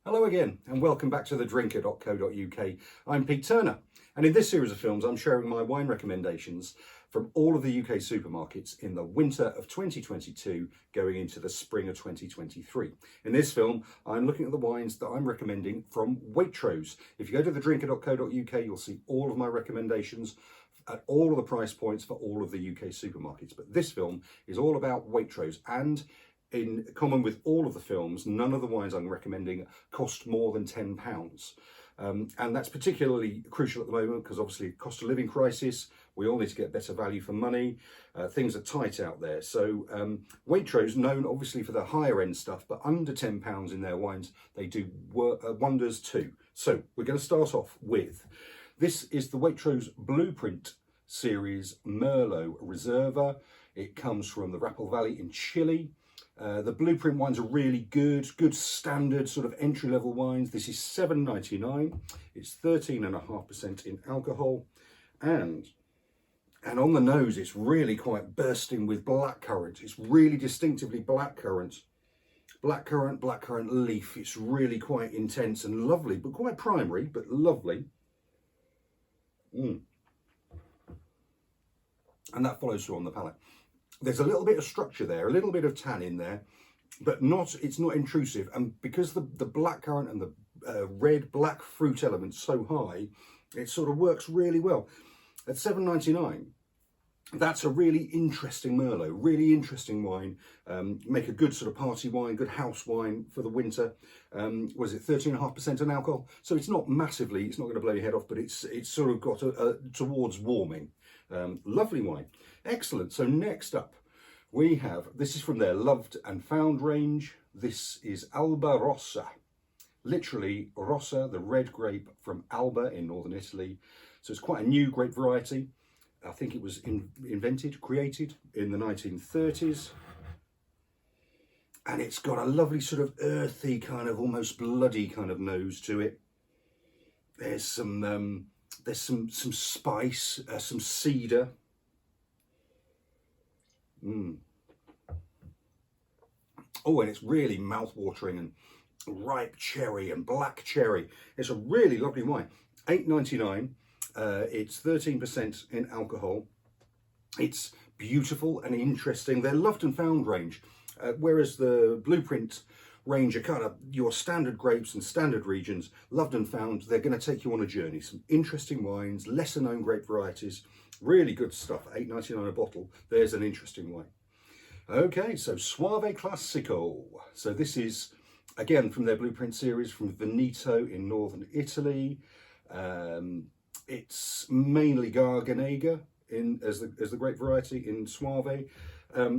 Hello again and welcome back to thedrinker.co.uk. I'm Pete Turner, and in this series of films I'm sharing my wine recommendations from all of the UK supermarkets in the winter of 2022 going into the spring of 2023. In this film I'm looking at the wines that I'm recommending from Waitrose. If you go to thedrinker.co.uk you'll see all of my recommendations at all of the price points for all of the UK supermarkets. But this film is all about Waitrose, and in common with all of the films, none of the wines I'm recommending cost more than £10. And that's particularly crucial at the moment because obviously cost of living crisis, we all need to get better value for money, things are tight out there. So Waitrose, known obviously for the higher end stuff, but under £10 in their wines, they do wonders too. So we're going to start off with, this is the Waitrose Blueprint Series Merlot Reserva. It comes from the Rapel Valley in Chile. The Blueprint wines are really good standard sort of entry-level wines. This is $7.99. It's 13.5% in alcohol, and on the nose it's really quite bursting with blackcurrant. It's really distinctively blackcurrant leaf. It's really quite intense and lovely, but quite primary, but lovely. And that follows through on the palate. There's a little bit of structure there, a little bit of tannin there, but it's not intrusive. And because the blackcurrant and the red-black fruit element's so high, it sort of works really well. At $7.99, that's a really interesting Merlot, really interesting wine. Make a good sort of party wine, good house wine for the winter. Was it 13.5% in alcohol? So it's not massively, it's not going to blow your head off, but it's sort of got towards warming. Lovely wine. Excellent. So next up we have, this is from their Loved and Found range. This is Albarossa. Literally Rossa, the red grape from Alba in northern Italy. So it's quite a new grape variety. I think it was created in the 1930s. And it's got a lovely sort of earthy, kind of almost bloody kind of nose to it. There's some spice, some cedar. Oh, and it's really mouth-watering, and ripe cherry and black cherry. It's a really lovely wine. $8.99. It's 13% in alcohol. It's beautiful and interesting. They're Loved and Found range, whereas the Blueprint range are kind of your standard grapes and standard regions. Loved and Found, they're going to take you on a journey. Some interesting wines, lesser known grape varieties, really good stuff. $8.99 a bottle. There's an interesting wine. Okay, so Soave Classico. So this is again from their Blueprint series from Veneto in northern Italy. It's mainly Garganega as the grape variety in Soave.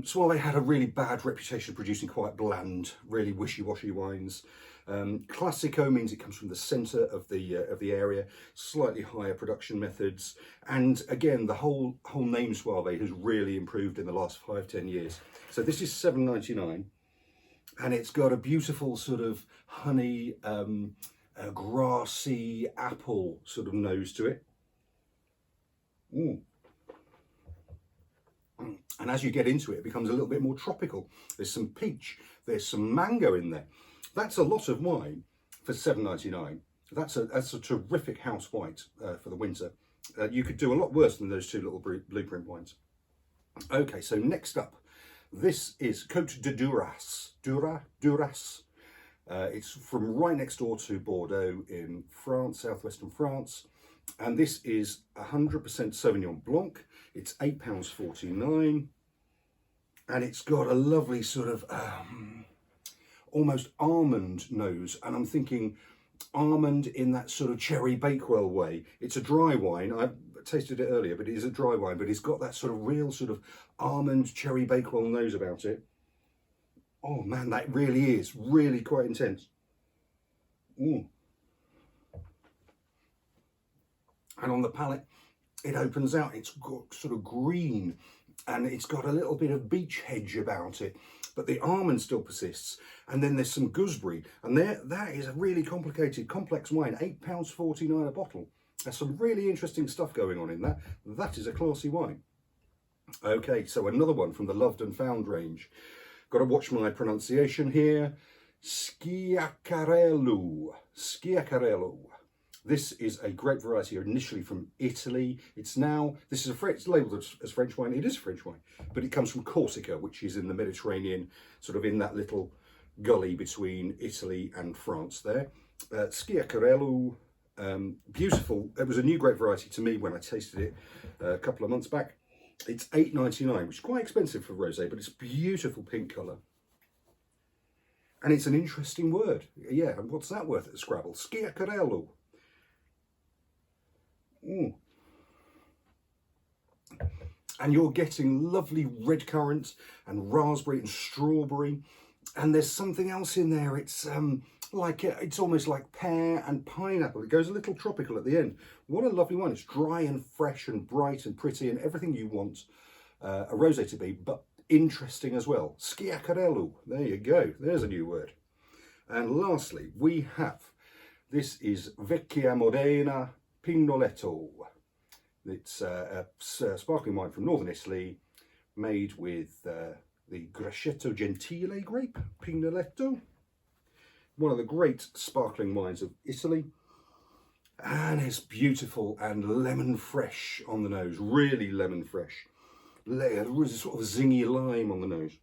Soave had a really bad reputation of producing quite bland, really wishy-washy wines. Classico means it comes from the centre of the area, slightly higher production methods, and again the whole name Soave has really improved in the last 5-10 years. So this is $7.99, and it's got a beautiful sort of honey, grassy apple sort of nose to it. And as you get into it, it becomes a little bit more tropical. There's some peach, there's some mango in there. That's a lot of wine for $7.99. That's a terrific house white for the winter. You could do a lot worse than those two little Blueprint wines. Okay, so next up, this is Côtes de Duras. Duras. It's from right next door to Bordeaux in France, southwestern France. And this is 100% Sauvignon Blanc. It's £8.49. And it's got a lovely sort of almost almond nose. And I'm thinking almond in that sort of cherry Bakewell way. It's a dry wine. I tasted it earlier, but it is a dry wine. But it's got that sort of real sort of almond cherry Bakewell nose about it. Oh man, that really is really quite intense. And on the palate, it opens out. It's got sort of green, and it's got a little bit of beech hedge about it, but the almond still persists. And then there's some gooseberry, and that is a really complicated, complex wine. £8.49 a bottle. There's some really interesting stuff going on in that. That is a classy wine. Okay, so another one from the Loved and Found range. Got to watch my pronunciation here. Sciaccarellu. Sciaccarellu. This is a grape variety initially from Italy. It's labelled as French wine. It is French wine, but it comes from Corsica, which is in the Mediterranean, sort of in that little gully between Italy and France there. Sciaccarellu, beautiful. It was a new grape variety to me when I tasted it a couple of months back. It's $8.99, which is quite expensive for rosé, but it's beautiful pink colour. And it's an interesting word. Yeah, and what's that worth at the Scrabble? Sciaccarellu. And you're getting lovely red currant and raspberry and strawberry, and there's something else in there. It's it's almost like pear and pineapple. It goes a little tropical at the end. What a lovely one. It's dry and fresh and bright and pretty and everything you want a rosé to be, but interesting as well. Sciaccarellu. There you go. There's a new word. And lastly, we have, this is Vecchia Modena Pignoletto. It's a sparkling wine from northern Italy, made with the Grosseto Gentile grape, Pignoletto. One of the great sparkling wines of Italy. And it's beautiful and lemon fresh on the nose, really lemon fresh. There's a sort of zingy lime on the nose.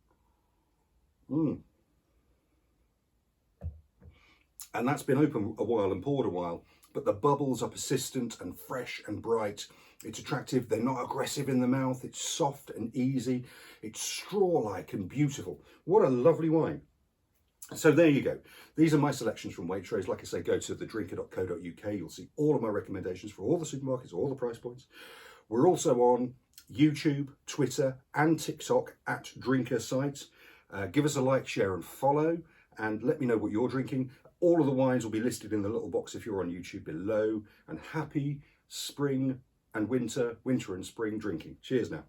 And that's been open a while and poured a while, but the bubbles are persistent and fresh and bright. It's attractive. They're not aggressive in the mouth. It's soft and easy. It's straw-like and beautiful. What a lovely wine. So there you go. These are my selections from Waitrose. Like I say, go to thedrinker.co.uk. You'll see all of my recommendations for all the supermarkets, all the price points. We're also on YouTube, Twitter and TikTok at Drinker Sites. Give us a like, share and follow, and let me know what you're drinking. All of the wines will be listed in the little box if you're on YouTube below. And happy spring and winter and spring drinking. Cheers now.